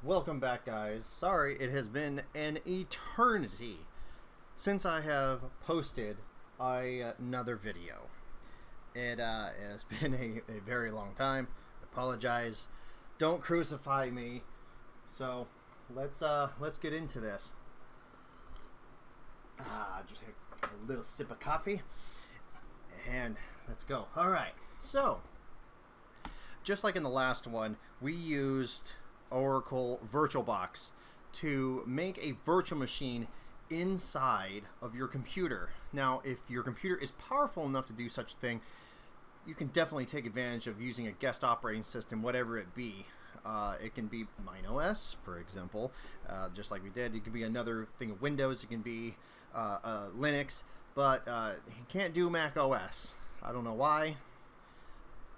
Welcome back, guys. Sorry, it has been an eternity since I have posted another video. It has been a very long time. I apologize. Don't crucify me. So let's get into this. Just a little sip of coffee, and let's go. All right. So, just like in the last one, we used Oracle VirtualBox to make a virtual machine inside of your computer. Now, if your computer is powerful enough to do such a thing, you can definitely take advantage of using a guest operating system, whatever it be. It can be MineOS, for example, just like we did. It can be another thing of Windows. It can be Linux, but you can't do Mac OS. I don't know why.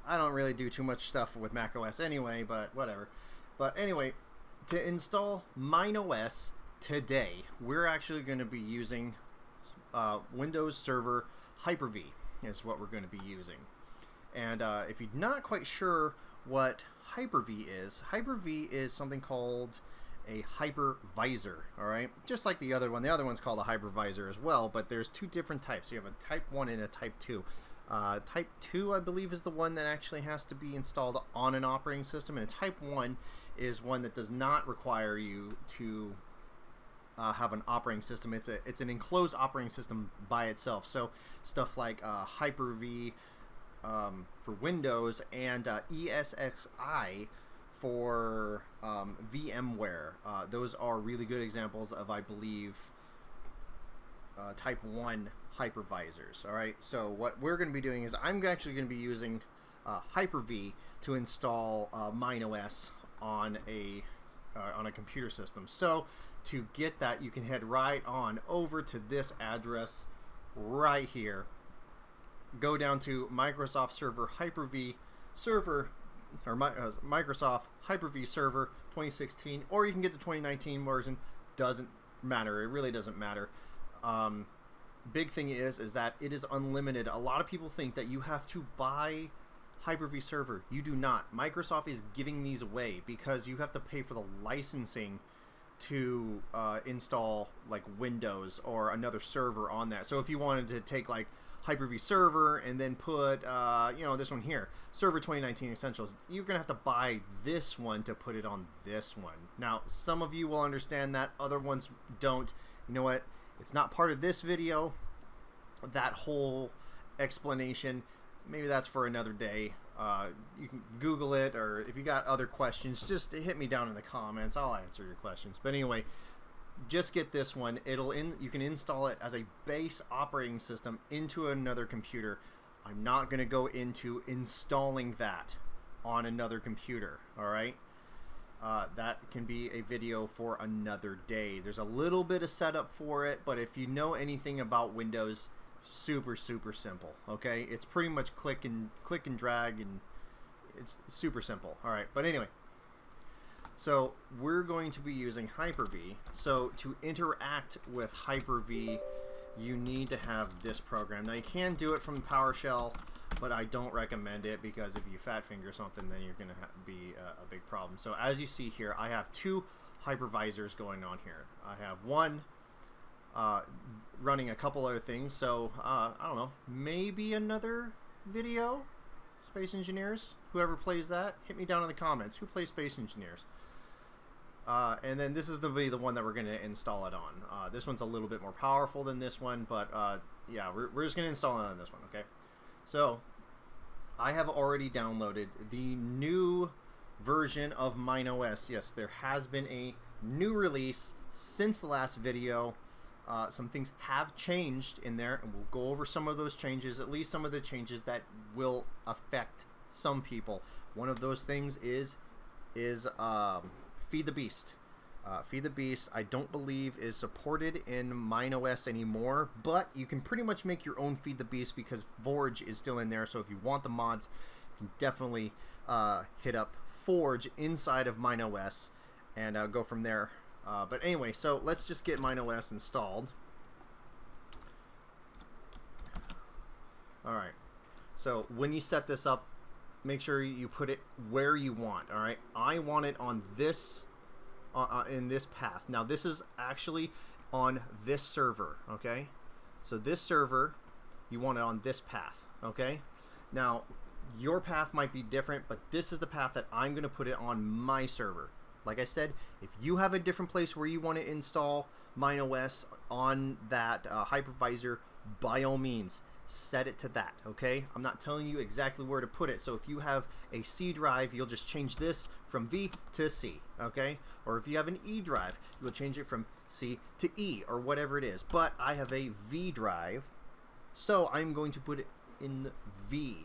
I don't really do too much stuff with Mac OS anyway, but whatever. But anyway, to install MineOS today, we're actually going to be using Windows Server Hyper-V is what we're going to be using. And if you're not quite sure what Hyper-V is something called a hypervisor, all right? Just like the other one. The other one's called a hypervisor as well, but there's two different types. You have a Type 1 and a Type 2. Type 2, I believe, is the one that actually has to be installed on an operating system, and Type 1 is one that does not require you to have an operating system. It's an enclosed operating system by itself. So stuff like Hyper-V for Windows and ESXi for VMware. Those are really good examples of, I believe, Type 1 hypervisors. All right, so what we're going to be doing is I'm actually going to be using Hyper-V to install MineOS on a computer system. So to get that, you can head right on over to this address right here. Go down to Microsoft Server Hyper-V server, or Microsoft Hyper-V Server 2016, or you can get the 2019 version. Doesn't matter. It really doesn't matter. Big thing is that it is unlimited. A lot of people think that you have to buy Hyper-V server. You do not. Microsoft is giving these away because you have to pay for the licensing to install like Windows or another server on that. So if you wanted to take like Hyper-V server and then put this one here, Server 2019 Essentials, you're gonna have to buy this one to put it on this one. Now, some of you will understand that, other ones don't. You know what? It's not part of this video, that whole explanation. Maybe that's for another day. You can Google it, or if you got other questions, just hit me down in the comments. I'll answer your questions. But anyway, just get this one. You can install it as a base operating system into another computer. I'm not going to go into installing that on another computer, all right? That can be a video for another day. There's a little bit of setup for it, but if you know anything about Windows, super simple. Okay, it's pretty much click and drag, and it's super simple. All right, but anyway, so we're going to be using Hyper-V. So to interact with Hyper-V, you need to have this program. Now you can do it from PowerShell, but I don't recommend it because if you fat finger something, then you're going to be a big problem. So as you see here, I have two hypervisors going on here. I have one running a couple other things. So I don't know, maybe another video. Space Engineers, whoever plays that, hit me down in the comments. Who plays Space Engineers? And then this is going to be the one that we're going to install it on. This one's a little bit more powerful than this one, but yeah, we're just going to install it on this one, okay? So I have already downloaded the new version of MineOS. Yes, there has been a new release since the last video. Some things have changed in there, and we'll go over some of those changes, at least some of the changes that will affect some people. One of those things is Feed the Beast. Feed the Beast, I don't believe is supported in MineOS anymore, but you can pretty much make your own Feed the Beast because Forge is still in there. So if you want the mods, you can definitely hit up Forge inside of MineOS and go from there. But anyway, so let's just get MineOS installed. Alright, so when you set this up, make sure you put it where you want. All right, I want it on this in this path. Now this is actually on this server, okay? So this server, you want it on this path, okay? Now your path might be different, but this is the path that I'm going to put it on my server. Like I said, if you have a different place where you want to install MineOS on that hypervisor, by all means, set it to that, okay? I'm not telling you exactly where to put it. So if you have a C drive, you'll just change this from V to C, okay? Or if you have an E drive, you'll change it from C to E or whatever it is. But I have a V drive, so I'm going to put it in V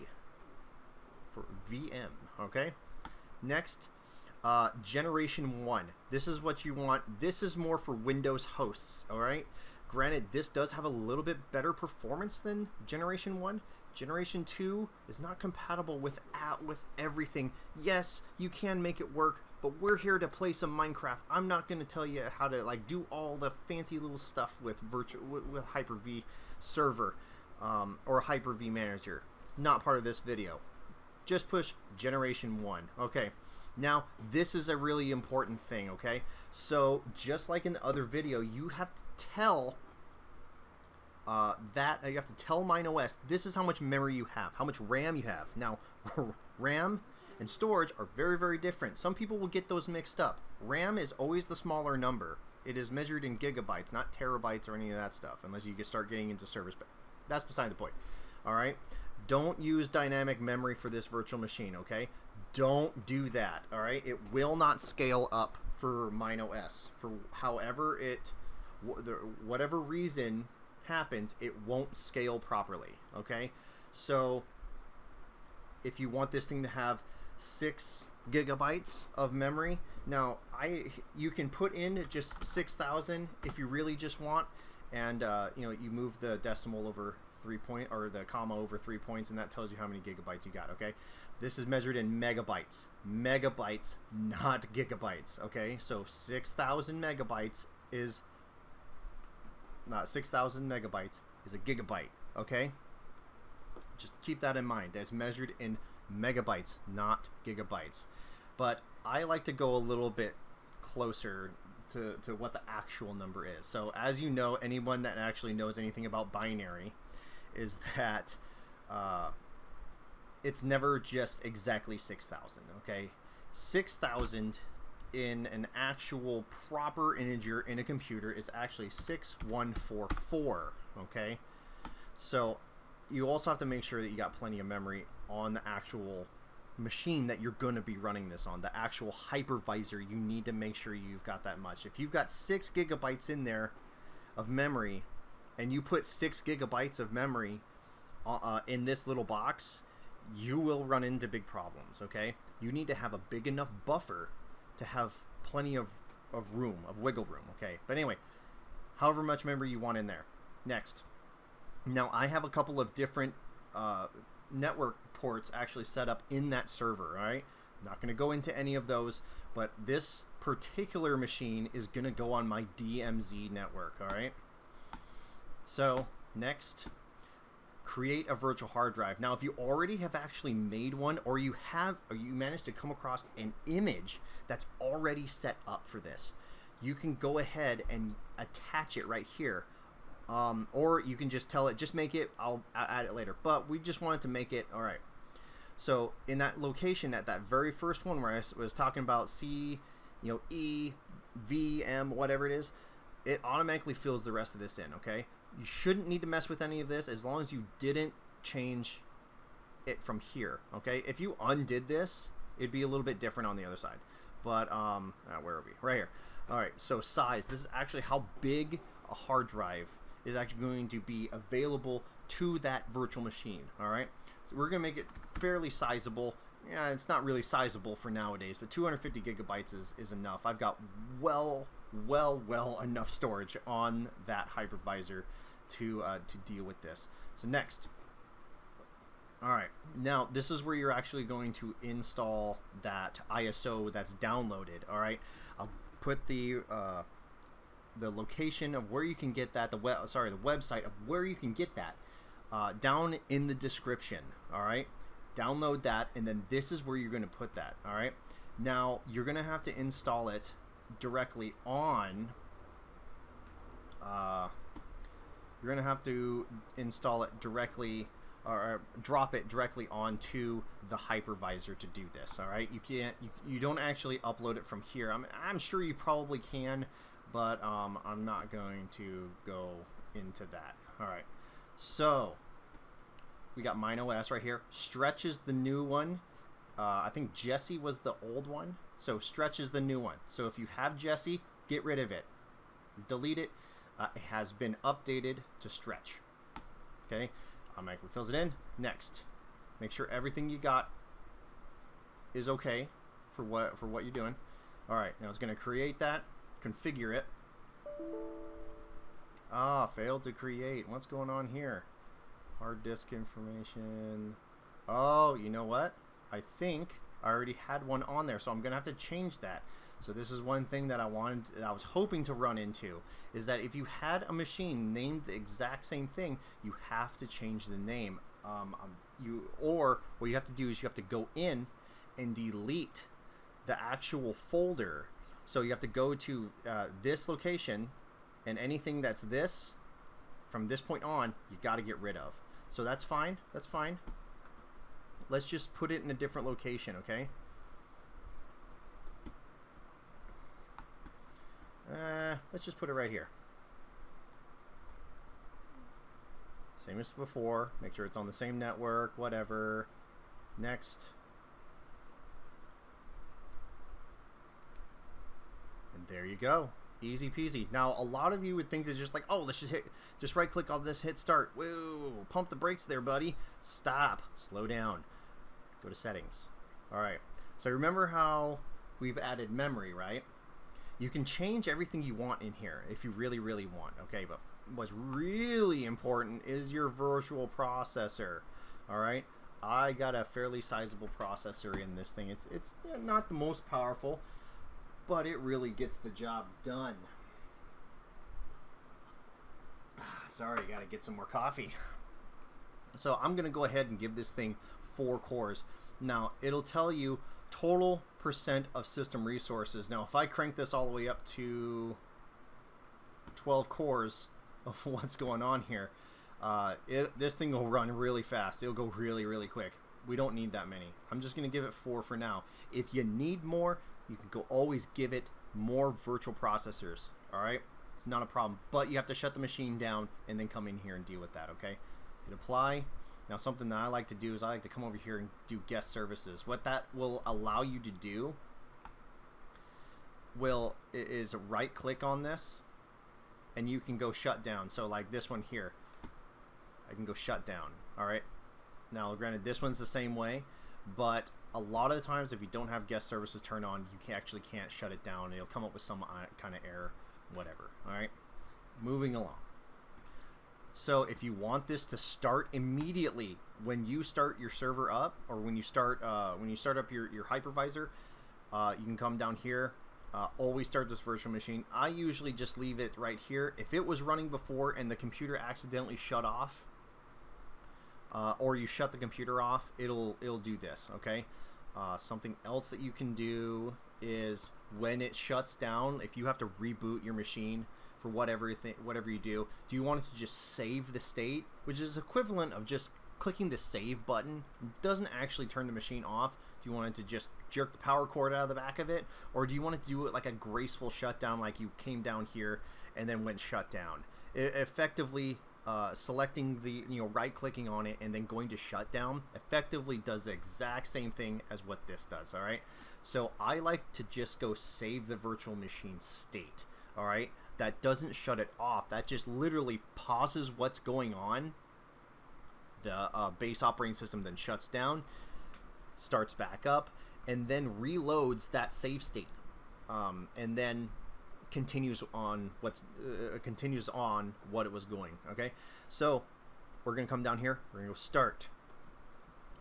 for VM, okay? Next, Generation 1. This is what you want. This is more for Windows hosts, all right? Granted, this does have a little bit better performance than Generation 1. Generation 2 is not compatible with everything. Yes, you can make it work, but we're here to play some Minecraft. I'm not going to tell you how to like do all the fancy little stuff with Hyper-V server or Hyper-V manager. It's not part of this video. Just push Generation 1. Okay. Now, this is a really important thing, okay? So, just like in the other video, you have to tell you have to tell MineOS, this is how much memory you have, how much RAM you have. Now, RAM and storage are very, very different. Some people will get those mixed up. RAM is always the smaller number. It is measured in gigabytes, not terabytes or any of that stuff, unless you can start getting into servers. But that's beside the point, all right? Don't use dynamic memory for this virtual machine, okay? Don't do that, all right? It will not scale up for MineOS. For however whatever reason happens, it won't scale properly, okay? So if you want this thing to have 6 gigabytes of memory, now you can put in just 6,000 if you really just want, and you move the decimal over 3 point or the comma over 3 points, and that tells you how many gigabytes you got, okay? This is measured in megabytes, not gigabytes, okay? So 6,000 megabytes is not 6,000 megabytes is a gigabyte, okay? Just keep that in mind. It's measured in megabytes, not gigabytes. But I like to go a little bit closer to what the actual number is. So as you know, anyone that actually knows anything about binary is that it's never just exactly 6,000, okay? 6,000 in an actual proper integer in a computer is actually 6144, okay? So you also have to make sure that you got plenty of memory on the actual machine that you're going to be running this on. The actual hypervisor, you need to make sure you've got that much. If you've got 6 gigabytes in there of memory and you put 6 gigabytes of memory in this little box, you will run into big problems, okay? You need to have a big enough buffer to have plenty of room, of wiggle room, okay? But anyway, however much memory you want in there. Next. Now, I have a couple of different network ports actually set up in that server, all right? I'm not going to go into any of those, but this particular machine is going to go on my DMZ network, all right? So, next, create a virtual hard drive. Now, if you already have actually made one, or you managed to come across an image that's already set up for this, you can go ahead and attach it right here. Or you can just tell it, just make it, I'll add it later. But we just wanted to make it, all right. So in that location, at that very first one where I was talking about C, E, V, M, whatever it is, it automatically fills the rest of this in, okay? You shouldn't need to mess with any of this as long as you didn't change it from here, okay? If you undid this, it'd be a little bit different on the other side. But, where are we? Right here. All right, so size. This is actually how big a hard drive is actually going to be available to that virtual machine, all right? So we're going to make it fairly sizable. Yeah, it's not really sizable for nowadays, but 250 gigabytes is enough. I've got well enough storage on that hypervisor to deal with this. So next. All right, now this is where you're actually going to install that ISO that's downloaded, all right? I'll put the location of where you can get that, the website of where you can get that down in the description, all right? Download that, and then this is where you're going to put that, all right? Now, you're going to have to install it directly on. You're going to have to install it directly, or drop it directly onto the hypervisor to do this. All right, you don't actually upload it from here. I'm sure you probably can, but I'm not going to go into that. All right, so we got MineOS right here. Stretch is the new one. I think Jesse was the old one, so Stretch is the new one. So if you have Jesse, get rid of it, delete it. It has been updated to Stretch. Okay, automatically fills it in. Next, make sure everything you got is okay for what you're doing. All right, now it's going to create that, configure it. Failed to create. What's going on here? Hard disk information. Oh, you know what? I think I already had one on there, so I'm gonna have to change that. So this is one thing that I was hoping to run into, is that if you had a machine named the exact same thing, you have to change the name. Or what you have to do is you have to go in and delete the actual folder. So you have to go to this location, and anything that's this, from this point on, you got to get rid of. So that's fine. That's fine. Let's just put it in a different location, okay? Let's just put it right here. Same as before. Make sure it's on the same network, whatever. Next. And there you go. Easy peasy. Now, a lot of you would think that just like, oh, let's just right click on this, hit start. Whoa, pump the brakes there, buddy. Stop. Slow down. Go to settings. All right. So remember how we've added memory, right? You can change everything you want in here if you really, really want. Okay, but what's really important is your virtual processor. All right. I got a fairly sizable processor in this thing. It's not the most powerful, but it really gets the job done. Sorry, gotta get some more coffee. So I'm gonna go ahead and give this thing 4 cores. Now it'll tell you total % of system resources. Now if I crank this all the way up to 12 cores of what's going on here, this thing will run really fast. It'll go really, really quick. We don't need that many. I'm just gonna give it 4 for now. If you need more, you can always give it more virtual processors. All right, it's not a problem, but you have to shut the machine down and then come in here and deal with that. Okay, hit apply. Now something that I like to do is I like to come over here and do guest services. What that will allow you to do is right click on this and you can go shut down. So like this one here, I can go shut down. All right, now granted this one's the same way, but a lot of the times if you don't have guest services turned on, you actually can't shut it down. It'll come up with some kind of error, whatever. All right, moving along. So if you want this to start immediately when you start your server up, or when you start up your hypervisor, you can come down here. Always start this virtual machine. I usually just leave it right here. If it was running before and the computer accidentally shut off, or you shut the computer off, it'll do this. Okay. Something else that you can do is when it shuts down, if you have to reboot your machine for whatever you do you want it to just save the state, which is equivalent of just clicking the save button? It doesn't actually turn the machine off. Do you want it to just jerk the power cord out of the back of it, or do you want it to do it like a graceful shutdown, like you came down here and then went shut down? Effectively selecting the, right clicking on it and then going to shutdown effectively does the exact same thing as what this does. All right, so I like to just go save the virtual machine state. All right, that doesn't shut it off. That just literally pauses what's going on. The base operating system then shuts down, starts back up, and then reloads that save state, and then continues on what it was going. Okay, so we're gonna come down here. We're gonna go start.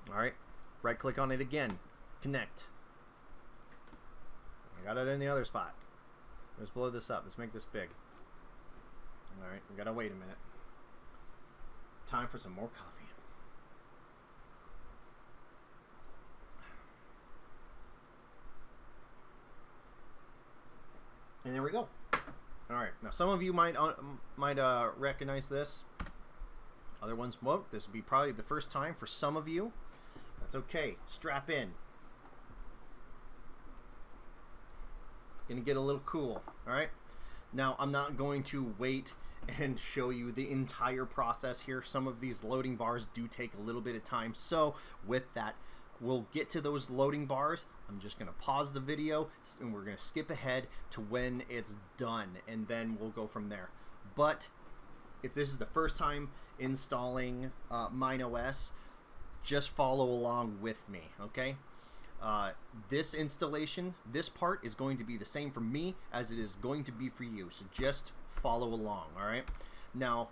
All right, right click on it again, connect. I got it in the other spot. Let's blow this up. Let's make this big. All right, we gotta wait a minute. Time for some more coffee. And there we go. All right. Now, some of you might recognize this. Other ones won't. This will be probably the first time for some of you. That's okay. Strap in. It's going to get a little cool. All right. Now, I'm not going to wait and show you the entire process here. Some of these loading bars do take a little bit of time. So, with that, we'll get to those loading bars. I'm just going to pause the video and we're going to skip ahead to when it's done, and then we'll go from there. But if this is the first time installing MineOS, just follow along with me, okay? This installation, this part is going to be the same for me as it is going to be for you, so just follow along, all right? Now,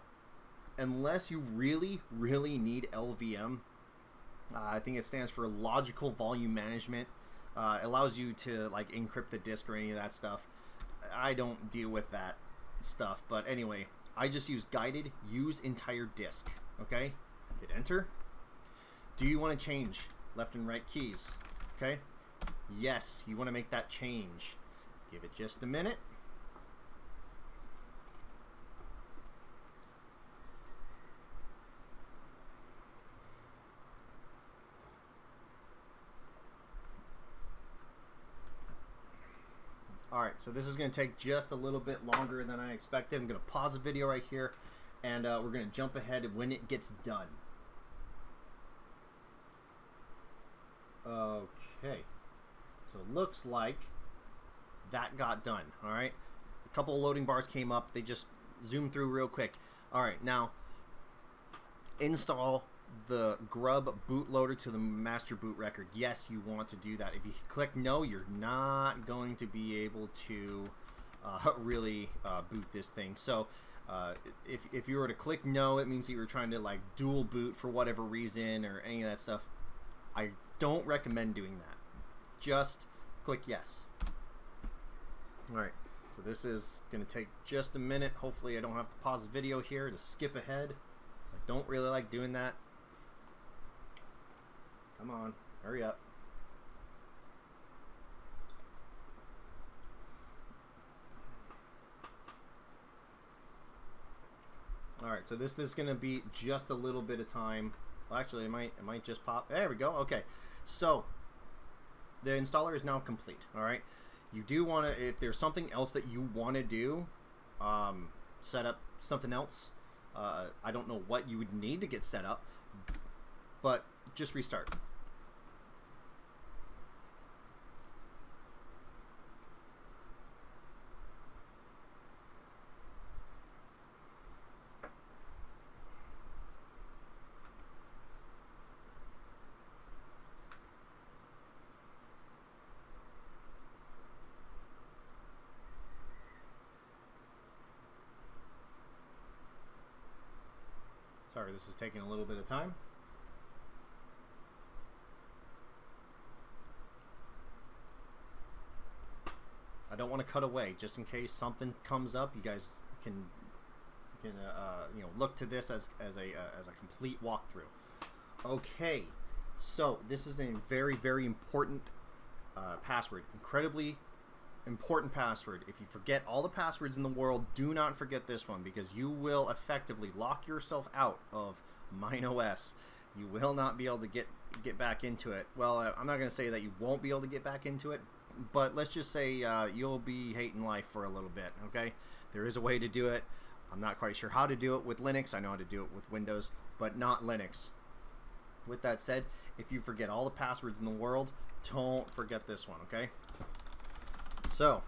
unless you really need LVM, I think it stands for Logical Volume Management. It allows you to like encrypt the disk or any of that stuff. I don't deal with that stuff, but anyway, I just use guided use entire disk. Okay, hit enter. Do you want to change left and right keys? Okay, yes, you want to make that change. Give it just a minute. Alright, so this is going to take just a little bit longer than I expected. I'm going to pause the video right here, and we're going to jump ahead when it gets done. Okay, so it looks like that got done. Alright, a couple of loading bars came up. They just zoomed through real quick. Alright, now install the Grub bootloader to the master boot record. Yes, you want to do that. If you click no, you're not going to be able to really boot this thing. So if you were to click no, it means that you're trying to like dual boot for whatever reason or any of that stuff. I don't recommend doing that. Just click yes. Alright, so this is going to take just a minute. Hopefully I don't have to pause the video here to skip ahead. I don't really like doing that. Come on, hurry up. Alright, so this is going to be just a little bit of time. Well, actually, it might just pop. There we go. Okay, so the installer is now complete. Alright, you do want to, if there's something else that you want to do, set up something else. I don't know what you would need to get set up, but just restart. Sorry, this is taking a little bit of time. I don't want to cut away, just in case something comes up. You guys can you know, look to this as a complete walkthrough. Okay, so this is a very important password, incredibly important password. If you forget all the passwords in the world, do not forget this one, because you will effectively lock yourself out of MineOS. You will not be able to get back into it. Well, I'm not going to say that you won't be able to get back into it, but let's just say you'll be hating life for a little bit. Okay, there is a way to do it. I'm not quite sure how to do it with Linux. I know how to do it with Windows, but not Linux. With that said, if you forget all the passwords in the world, don't forget this one. Okay, so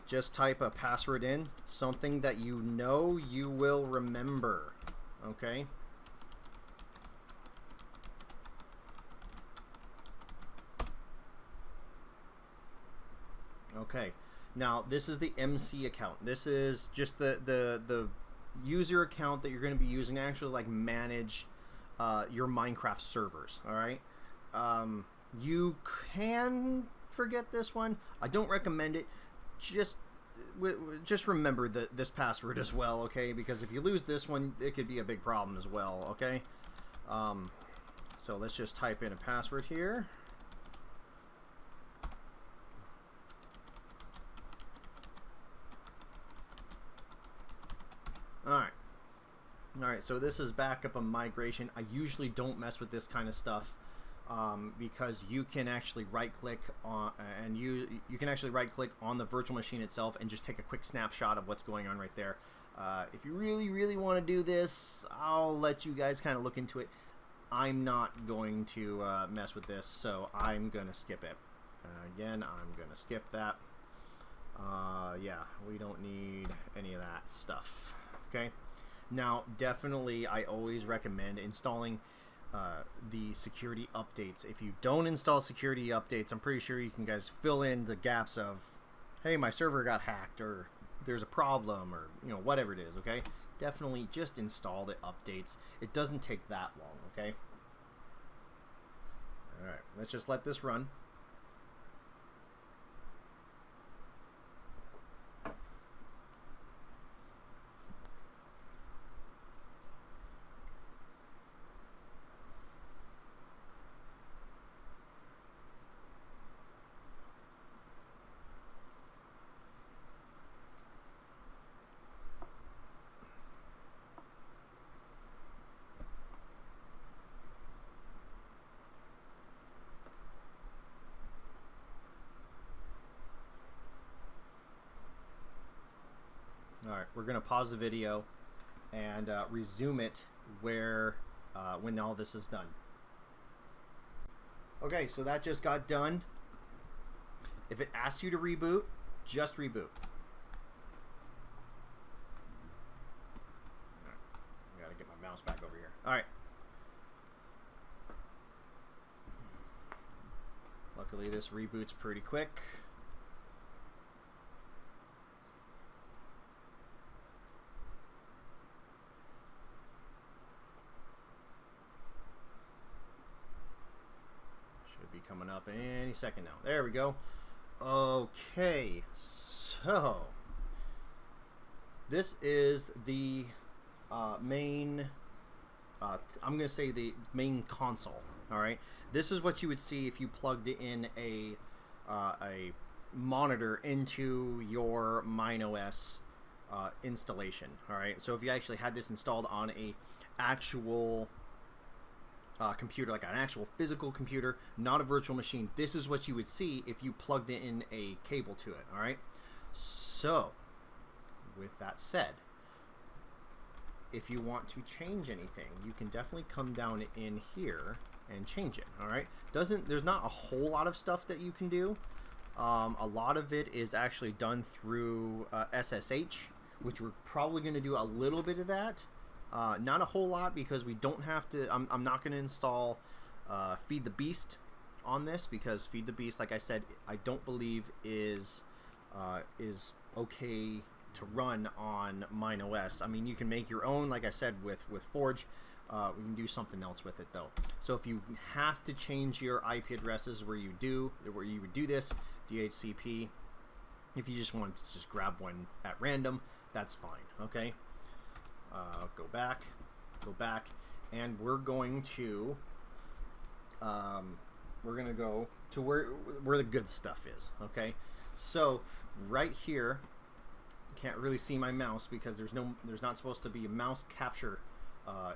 just type a password in, something that you know you will remember. Okay, okay, now this is the MC account. This is just the user account that you're going to be using to actually like manage your Minecraft servers. All right, you can forget this one. I don't recommend it. Just remember this password as well, okay? Because if you lose this one, it could be a big problem as well, okay? So let's just type in a password here. Alright, so this is backup and migration. I usually don't mess with this kind of stuff because you can actually right-click on and you can actually right-click on the virtual machine itself and just take a quick snapshot of what's going on right there. If you really want to do this, I'll let you guys kind of look into it. I'm not going to mess with this, so I'm going to skip it. Again, I'm going to skip that. Yeah, we don't need any of that stuff. Okay. Now, definitely, I always recommend installing the security updates. If you don't install security updates, I'm pretty sure you can guys fill in the gaps of, hey, my server got hacked, or there's a problem, or whatever it is. Okay, definitely just install the updates. It doesn't take that long. Okay. All right, let's just let this run. Alright, we're going to pause the video and resume it when all this is done. Okay, so that just got done. If it asks you to reboot, just reboot. I gotta get my mouse back over here. Alright. Luckily this reboots pretty quick. Be coming up any second now. There we go. Okay, so this is the main I'm gonna say the main console. All right, this is what you would see if you plugged in a monitor into your MineOS installation. All right, so if you actually had this installed on a actual computer, like an actual physical computer, not a virtual machine, this is what you would see if you plugged in a cable to it. All right, so with that said, if you want to change anything, you can definitely come down in here and change it. All right, there's not a whole lot of stuff that you can do. A lot of it is actually done through SSH, which we're probably going to do a little bit of that. Not a whole lot, because we don't have to. I'm not going to install Feed the Beast on this, because Feed the Beast, like I said, I don't believe is okay to run on MineOS. I mean, you can make your own, like I said, with Forge. We can do something else with it though. So if you have to change your IP addresses where you would do this, DHCP. If you just want to just grab one at random, that's fine. Okay. Go back, and we're going to go to where the good stuff is. Okay, so right here, you can't really see my mouse because there's not supposed to be a mouse capture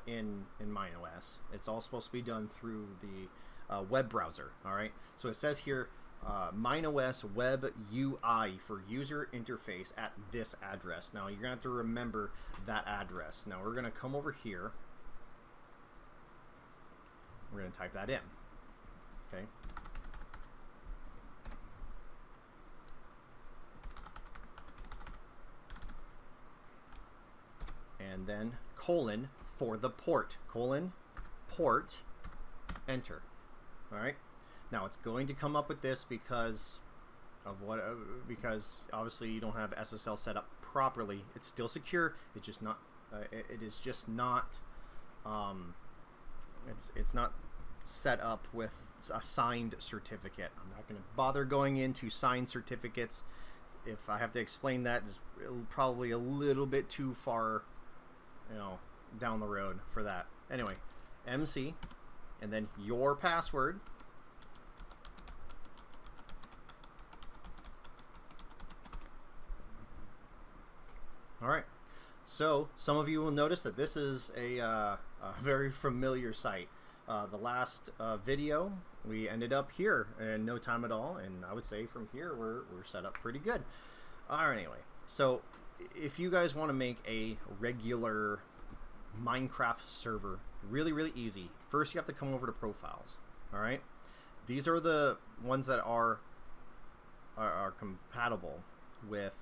in MineOS. It's all supposed to be done through the web browser. All right, so it says here, MineOS Web UI for user interface at this address. Now you're gonna have to remember that address. Now we're gonna come over here. We're gonna type that in. Okay. And then colon for the port. Colon port. Enter. All right. Now it's going to come up with this because of because obviously you don't have SSL set up properly. It's still secure. It's just not. It is just not. It's not set up with a signed certificate. I'm not going to bother going into signed certificates. If I have to explain that, it's probably a little bit too far, down the road for that. Anyway, MC, and then your password. All right. So some of you will notice that this is a very familiar site. The last video, we ended up here in no time at all, and I would say from here we're set up pretty good. All right, anyway, so if you guys want to make a regular Minecraft server really easy, first you have to come over to profiles. All right, these are the ones that are compatible with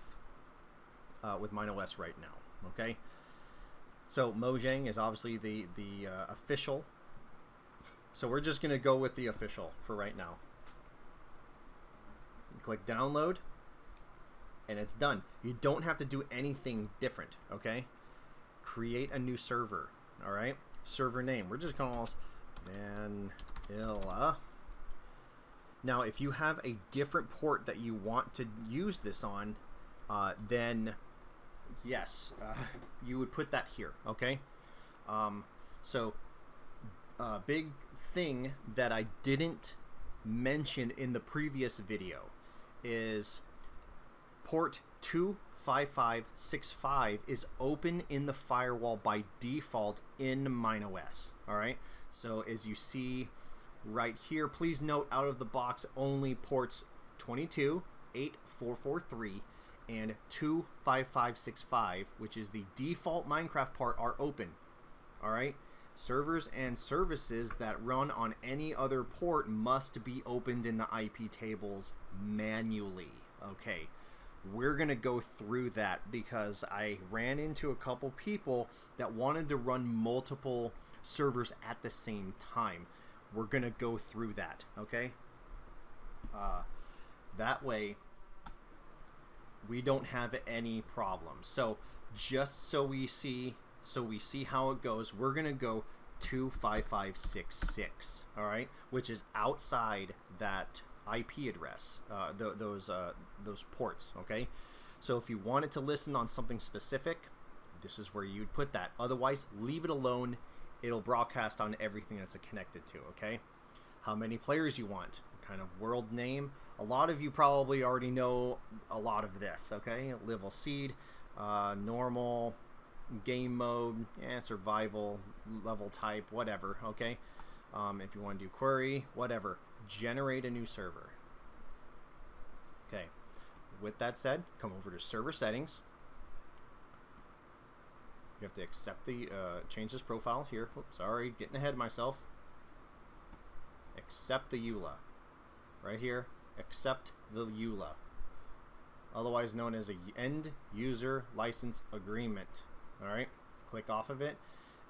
MineOS right now. Okay, so Mojang is obviously the official, so we're just gonna go with the official for right now. You click download and it's done. You don't have to do anything different. Okay, create a new server. All right, server name, we're just gonna call Manila. Now if you have a different port that you want to use this on, then yes, you would put that here. Okay, so big thing that I didn't mention in the previous video is port 25565 is open in the firewall by default in MineOS. All right, so as you see right here, please note out of the box only ports 22.8.4.4.3 and 25565, which is the default Minecraft part, are open. All right, servers and services that run on any other port must be opened in the IP tables manually. Okay, we're gonna go through that because I ran into a couple people that wanted to run multiple servers at the same time. We're gonna go through that. Okay, that way we don't have any problems. So just so we see how it goes, we're gonna go 25566, all right, which is outside that IP address, those ports. Okay, so if you wanted to listen on something specific, this is where you'd put that. Otherwise, leave it alone. It'll broadcast on everything that's connected to. Okay, how many players you want, kind of world name. A lot of you probably already know a lot of this. Okay, level seed, normal, game mode, survival, level type, whatever. Okay, if you want to do query, whatever, generate a new server. Okay, with that said, come over to server settings. You have to accept the change this profile here. Oops, sorry, getting ahead of myself. Accept the EULA right here. Accept the EULA, otherwise known as a end user license agreement. All right, click off of it.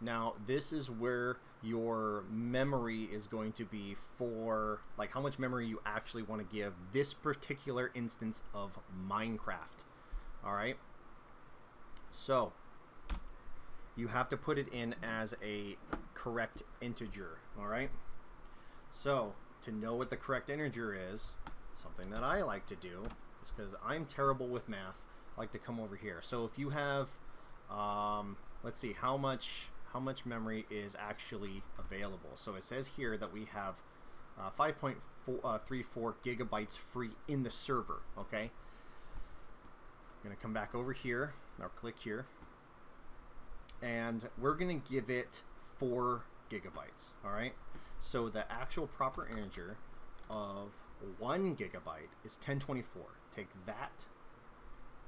Now this is where your memory is going to be for, like, how much memory you actually want to give this particular instance of Minecraft. All right, so you have to put it in as a correct integer. All right, so to know what the correct integer is, something that I like to do is, because I'm terrible with math, I like to come over here. So if you have, let's see, how much memory is actually available. So it says here that we have 5.34 gigabytes free in the server. Okay, I'm gonna come back over here, or click here, and we're gonna give it 4 gigabytes. All right, so the actual proper integer of 1 gigabyte is 1024. Take that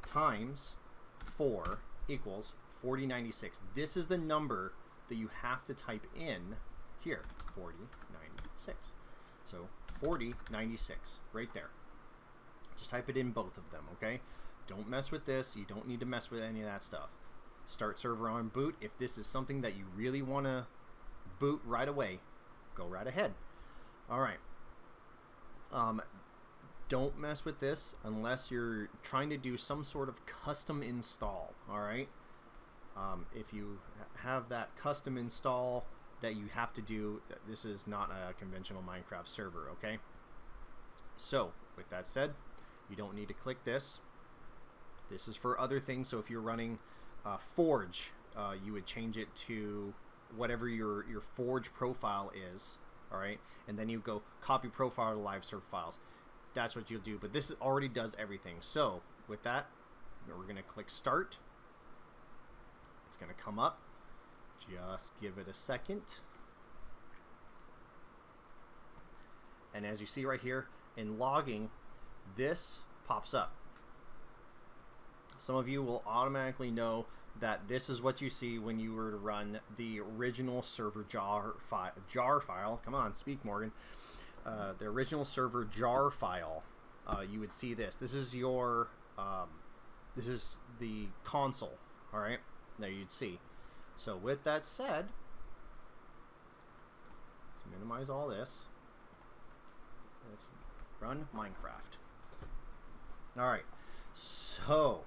times 4 equals 4096. This is the number that you have to type in here, 4096. So 4096 right there. Just type it in, both of them. Okay, don't mess with this. You don't need to mess with any of that stuff. Start server on boot. If this is something that you really want to boot right away, go right ahead. All right, don't mess with this unless you're trying to do some sort of custom install. All right, if you have that custom install that you have to do, this is not a conventional Minecraft server. Okay, so with that said, you don't need to click this. This is for other things. So if you're running Forge, you would change it to whatever your Forge profile is. All right, and then you go copy profile to live server files. That's what you'll do, but this already does everything. So with that, we're going to click start. It's going to come up. Just give it a second. And as you see right here, in logging, this pops up. Some of you will automatically know that this is what you see when you were to run the original server jar file. Come on, speak, Morgan. The original server jar file. You would see this. This is your, this is the console. All right, now you'd see. So with that said, to minimize all this, let's run Minecraft. All right, so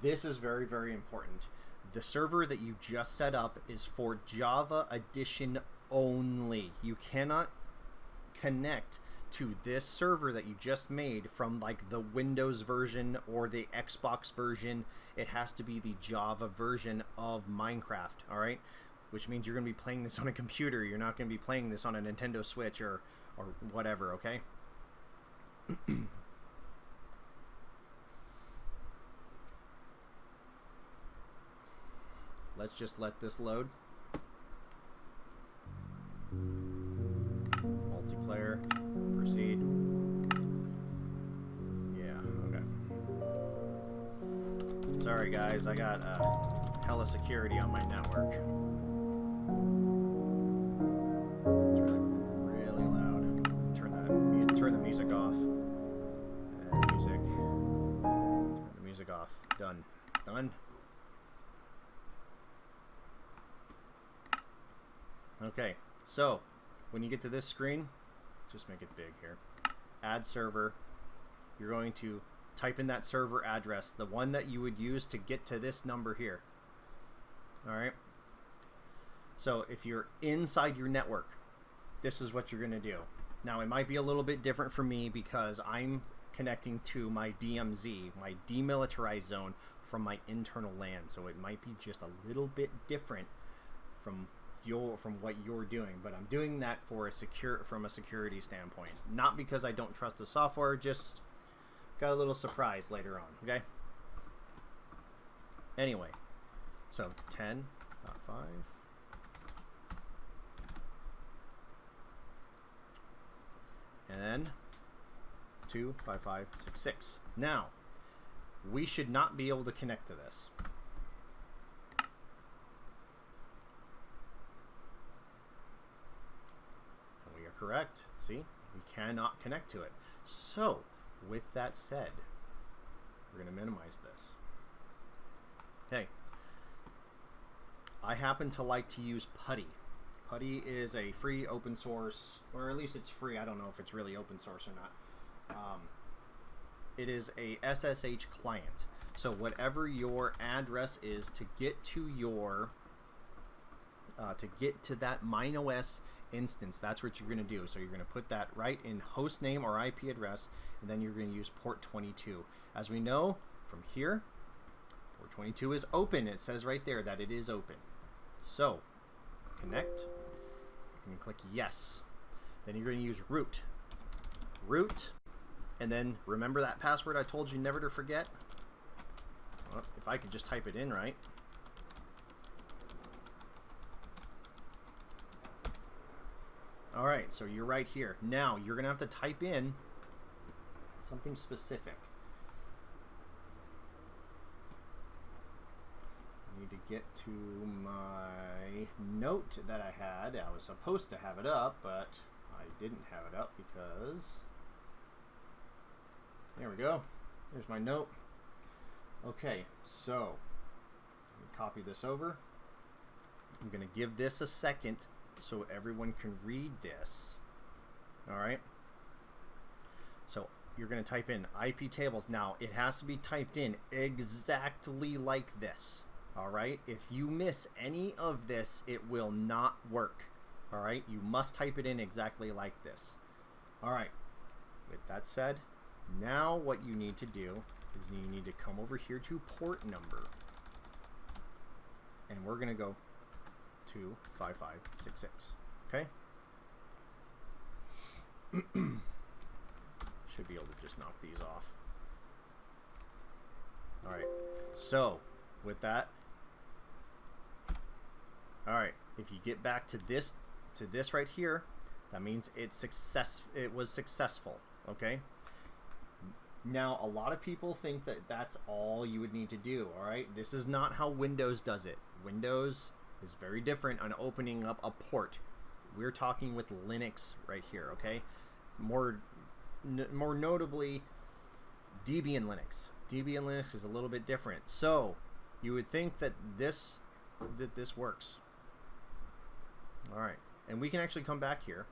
this is very, very important. The server that you just set up is for Java Edition only. You cannot connect to this server that you just made from like the Windows version or the Xbox version. It has to be the Java version of Minecraft, all right? Which means you're going to be playing this on a computer. You're not going to be playing this on a Nintendo Switch or whatever, okay? Let's just let this load. Multiplayer, proceed. Yeah, okay. Sorry guys, I got hella security on my network. It's really loud. Turn the music off. And music. Turn the music off. Done. Done. Okay, so when you get to this screen, just make it big here. Add server. You're going to type in that server address, the one that you would use to get to this number here. All right. So if you're inside your network, this is what you're going to do. Now it might be a little bit different for me because I'm connecting to my DMZ, my demilitarized zone, from my internal LAN. So it might be just a little bit different from what you're doing, but I'm doing that for from a security standpoint, not because I don't trust the software, just got a little surprise later on. Okay, anyway, so 10.5 and then 2.5.5.6.6. Now we should not be able to connect to this. Correct. See, we cannot connect to it. So, with that said, we're going to minimize this. Okay. I happen to like to use Putty. Putty is a free open source, or at least it's free. I don't know if it's really open source or not. It is a SSH client. So whatever your address is to get to your that MineOS instance, that's what you're going to do. So you're going to put that right in host name or IP address, and then you're going to use port 22. As we know from here, port 22 is open. It says right there that it is open. So connect. You can click yes. Then you're going to use root, and then remember that password I told you never to forget. Well, if I could just type it in right. All right, so you're right here. Now you're gonna have to type in something specific. I need to get to my note that I had. I was supposed to have it up, but I didn't have it up because... There we go. There's my note. Okay, so let me copy this over. I'm gonna give this a second so everyone can read this. All right, so you're going to type in IP tables. Now it has to be typed in exactly like this. All right, if you miss any of this, it will not work. All right, you must type it in exactly like this. All right, with that said, now what you need to do is you need to come over here to port number, and we're going to go 25566. Okay. Should be able to just knock these off. All right. So with that, All right. If you get back to this right here, that means it was successful. Okay. Now, a lot of people think that that's all you would need to do. All right. This is not how Windows does it. Windows is very different on opening up a port. We're talking with Linux right here. Okay. More notably, Debian Linux. Debian Linux is a little bit different. So you would think that this works. All right, and we can actually come back here,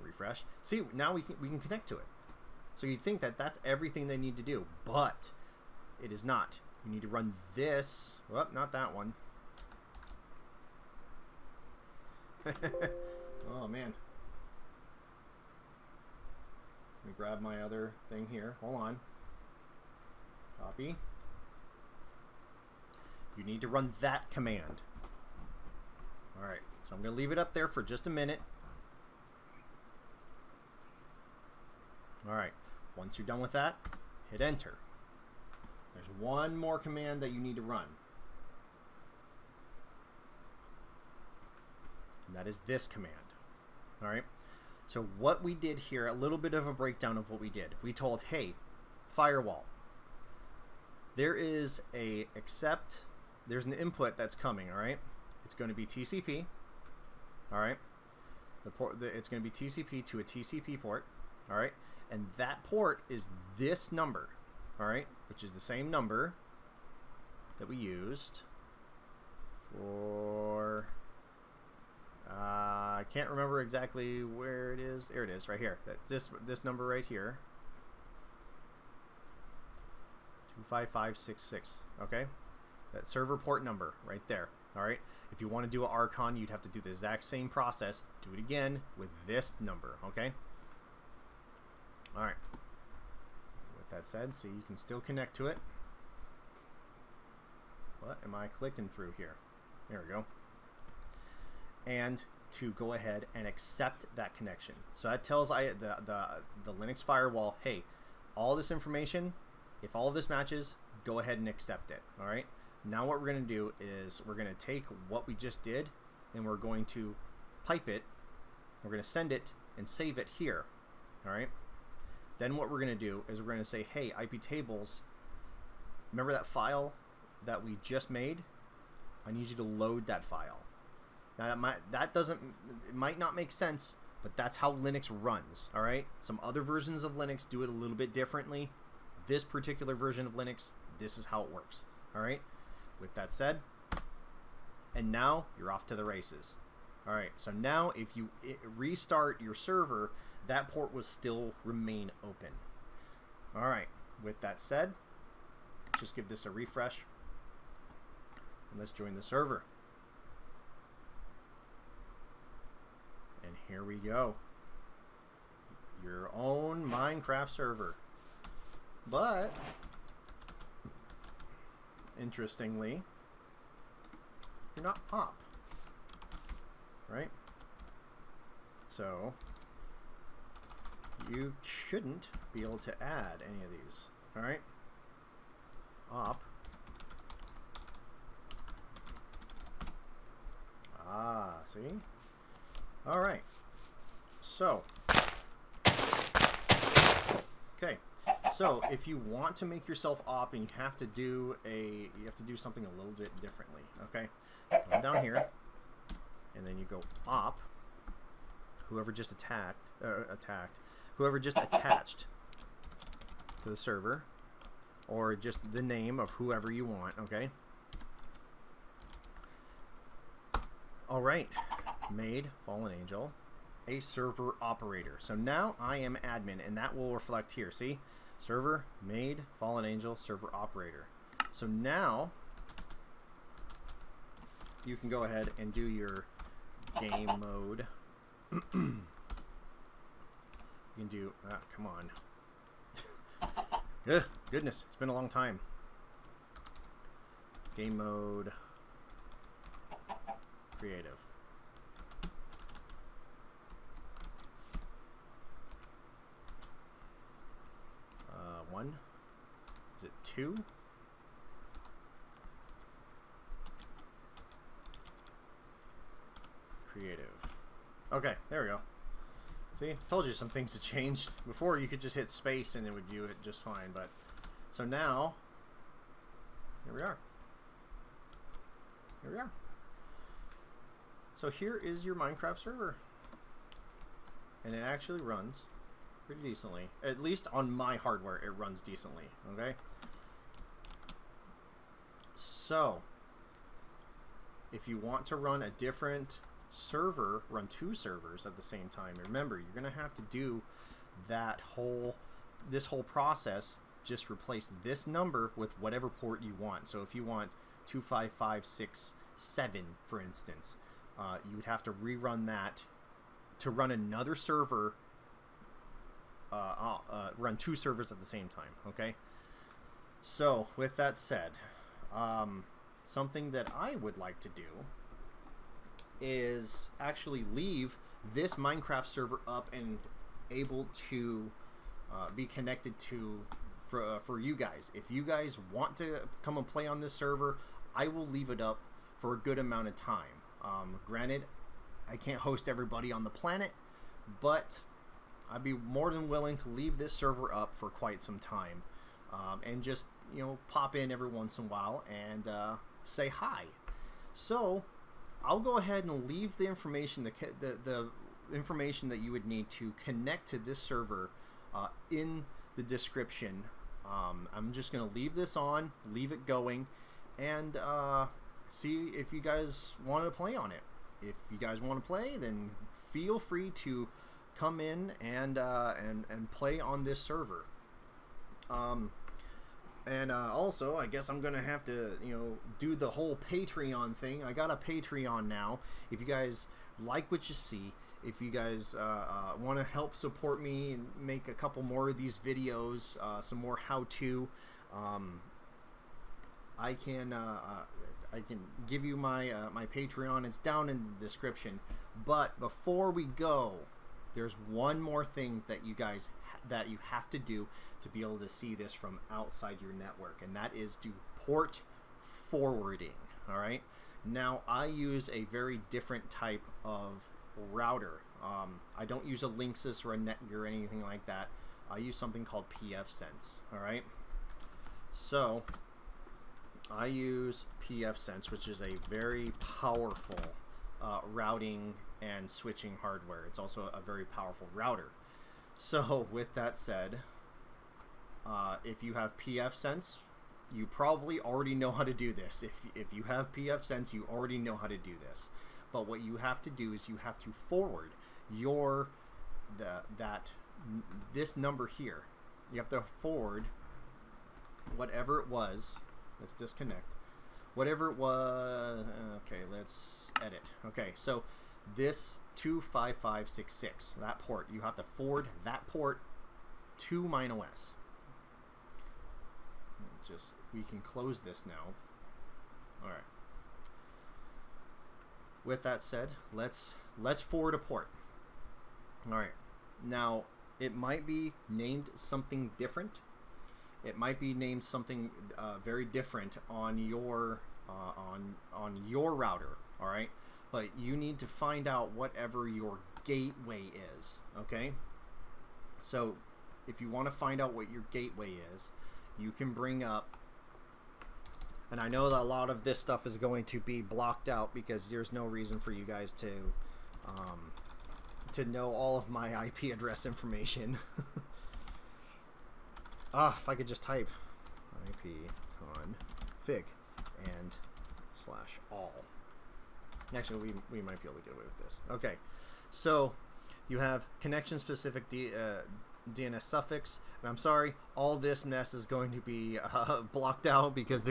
refresh. See, now we can connect to it. So you'd think that that's everything they need to do, but it is not. You need to run this. Well, not that one. Oh man. Let me grab my other thing here. Hold on. Copy. You need to run that command. Alright, so I'm going to leave it up there for just a minute. Alright, once you're done with that, hit enter. There's one more command that you need to run. And that is this command. Alright, so what we did here, a little bit of a breakdown of what we did. We told, hey, firewall, there is there's an input that's coming, alright? It's going to be TCP, alright? It's going to be TCP to a TCP port, alright? And that port is this number, alright? Which is the same number that we used for... I can't remember exactly where it is. There it is, right here. This number right here. 25566. Okay, that server port number right there. All right. If you want to do an Archon, you'd have to do the exact same process. Do it again with this number. Okay. All right. With that said, see, you can still connect to it. What am I clicking through here? There we go. And to go ahead and accept that connection. So that tells the Linux firewall, hey, all this information, if all of this matches, go ahead and accept it. All right. Now what we're going to do is we're going to take what we just did and we're going to pipe it. We're going to send it and save it here. All right. Then what we're going to do is we're going to say, hey, IP tables, remember that file that we just made? I need you to load that file. Now it might not make sense, but that's how Linux runs. All right. Some other versions of Linux do it a little bit differently. This particular version of Linux, this is how it works. All right. With that said, and now you're off to the races. All right. So now if you restart your server, that port will still remain open. All right. With that said, just give this a refresh and let's join the server. And here we go. Your own Minecraft server. But interestingly, you're not op, right? So you shouldn't be able to add any of these. All right, op. See? All right. So, okay. So if you want to make yourself op, and you have to do something a little bit differently. Okay, come down here, and then you go op. Whoever just whoever just attached to the server, or just the name of whoever you want. Okay. All right. Made fallen angel a server operator. So now I am admin, and that will reflect here. See, server made fallen angel server operator. So now you can go ahead and do your game mode. You can do come on. Goodness, it's been a long time. Game mode creative. One. Is it 2? creative. Okay, there we go. See, told you some things had changed. Before you could just hit space and it would do it just fine, but so now here we are. Here we are. So here is your Minecraft server. And it actually runs pretty decently. At least on my hardware, it runs decently. Okay? So, if you want to run a different server, run 2 servers at the same time, remember, you're going to have to do this whole process. Just replace this number with whatever port you want. So if you want 25567, for instance, you would have to rerun that to run another server, run 2 servers at the same time, okay? So, with that said, something that I would like to do is actually leave this Minecraft server up and able to be connected to for you guys. If you guys want to come and play on this server, I will leave it up for a good amount of time. Granted, I can't host everybody on the planet, but I'd be more than willing to leave this server up for quite some time, and just, you know, pop in every once in a while and say hi. So I'll go ahead and leave the information, the information that you would need to connect to this server in the description. I'm just going to leave this on, leave it going, and see if you guys want to play on it. If you guys want to play, then feel free to come in and play on this server. Also, I guess I'm gonna have to, you know, do the whole Patreon thing. I got a Patreon now. If you guys like what you see, if you guys want to help support me and make a couple more of these videos, some more how-to, I can give you my my Patreon. It's down in the description. But before we go, there's one more thing that you guys that you have to do to be able to see this from outside your network, and that is do port forwarding. All right. Now I use a very different type of router. I don't use a Linksys or a Netgear or anything like that. I use something called pfSense. All right. So I use pfSense, which is a very powerful routing and switching hardware. It's also a very powerful router. So with that said, if you have pfSense, you probably already know how to do this. If you have pfSense, you already know how to do this. But what you have to do is you have to forward this number here. You have to forward whatever it was. Let's disconnect. Whatever it was. Okay, let's edit. Okay, so this 25566, that port, you have to forward that port to MineOS. We can close this now. All right. With that said, let's forward a port. All right. Now it might be named something different. It might be named something very different on your router. All right. But you need to find out whatever your gateway is. Okay. So if you want to find out what your gateway is, you can bring up, and I know that a lot of this stuff is going to be blocked out because there's no reason for you guys to know all of my IP address information. If I could just type ipconfig and /all. Actually, we might be able to get away with this. Okay, so you have connection specific DNS suffix, and I'm sorry, all this mess is going to be blocked out because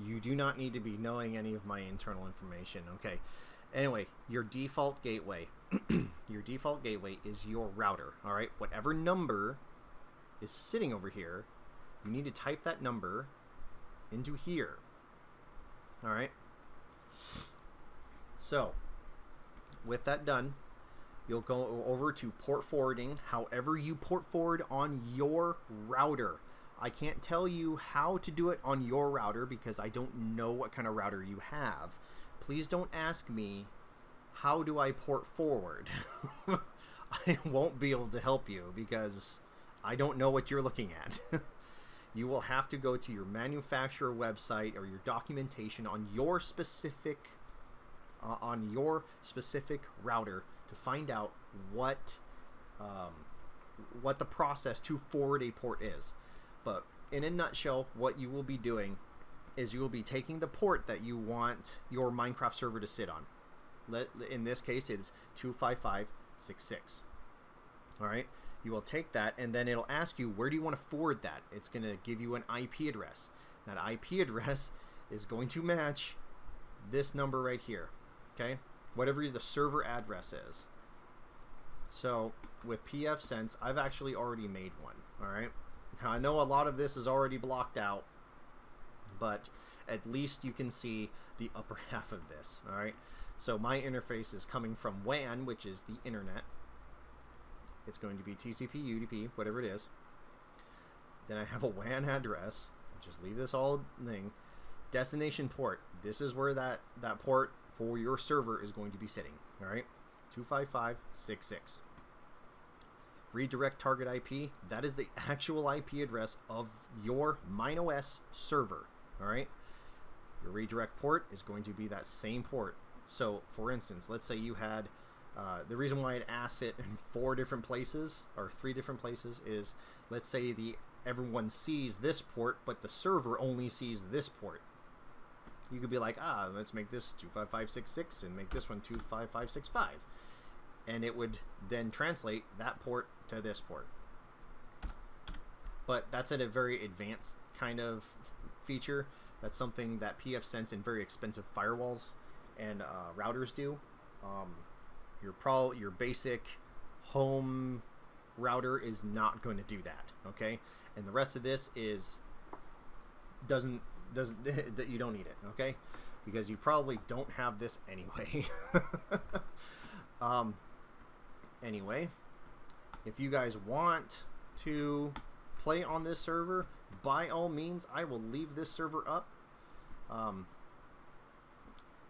you do not need to be knowing any of my internal information. Okay, anyway, your default gateway your default gateway is your router. All right, whatever number is sitting over here, you need to type that number into here. All right, so with that done, you'll go over to port forwarding, however you port forward on your router. I can't tell you how to do it on your router because I don't know what kind of router you have. Please don't ask me how do I port forward? I won't be able to help you because I don't know what you're looking at. You will have to go to your manufacturer website or your documentation on your specific router to find out what the process to forward a port is. But in a nutshell, what you will be doing is you will be taking the port that you want your Minecraft server to sit on. In this case, it's 255.6.6. All right. You will take that, and then it'll ask you, where do you want to forward that? It's going to give you an IP address. That IP address is going to match this number right here, okay? Whatever the server address is. So with pfSense, I've actually already made one, all right? Now, I know a lot of this is already blocked out, but at least you can see the upper half of this, all right? So my interface is coming from WAN, which is the internet. It's going to be TCP, UDP, whatever it is. Then I have a WAN address. I'll just leave this all thing. Destination port. This is where that port for your server is going to be sitting. All right, 255.6.6. Redirect target IP. That is the actual IP address of your MineOS server. All right. Your redirect port is going to be that same port. So, for instance, let's say you had the reason why it asks it in 4 different places or 3 different places is, let's say everyone sees this port, but the server only sees this port. You could be like, let's make this 255.6.6 and make this one 255.6.5, and it would then translate that port to this port. But that's at a very advanced kind of feature. That's something that pfSense and very expensive firewalls and routers do. Your basic home router is not going to do that, okay? And the rest of this is doesn't that you don't need it, okay? Because you probably don't have this anyway. Anyway, if you guys want to play on this server, by all means, I will leave this server up.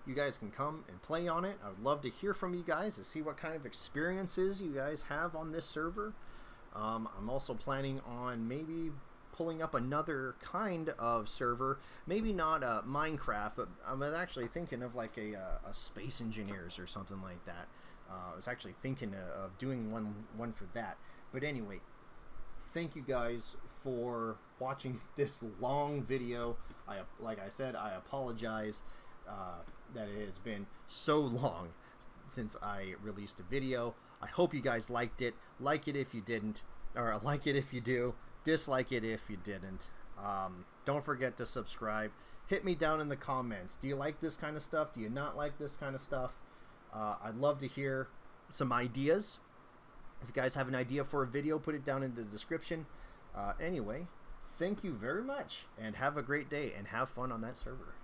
You guys can come and play on it. I would love to hear from you guys to see what kind of experiences you guys have on this server. I'm also planning on maybe pulling up another kind of server, maybe not Minecraft, but I'm actually thinking of like a Space Engineers or something like that. I was actually thinking of doing one for that. But anyway, thank you guys for watching this long video. Like I said, I apologize that it has been so long since I released a video. I hope you guys liked it. Like it if you didn't, or like it if you do. Dislike it if you didn't. Don't forget to subscribe. Hit me down in the comments. Do you like this kind of stuff? Do you not like this kind of stuff? I'd love to hear some ideas. If you guys have an idea for a video, put it down in the description. Anyway, thank you very much, and have a great day, and have fun on that server.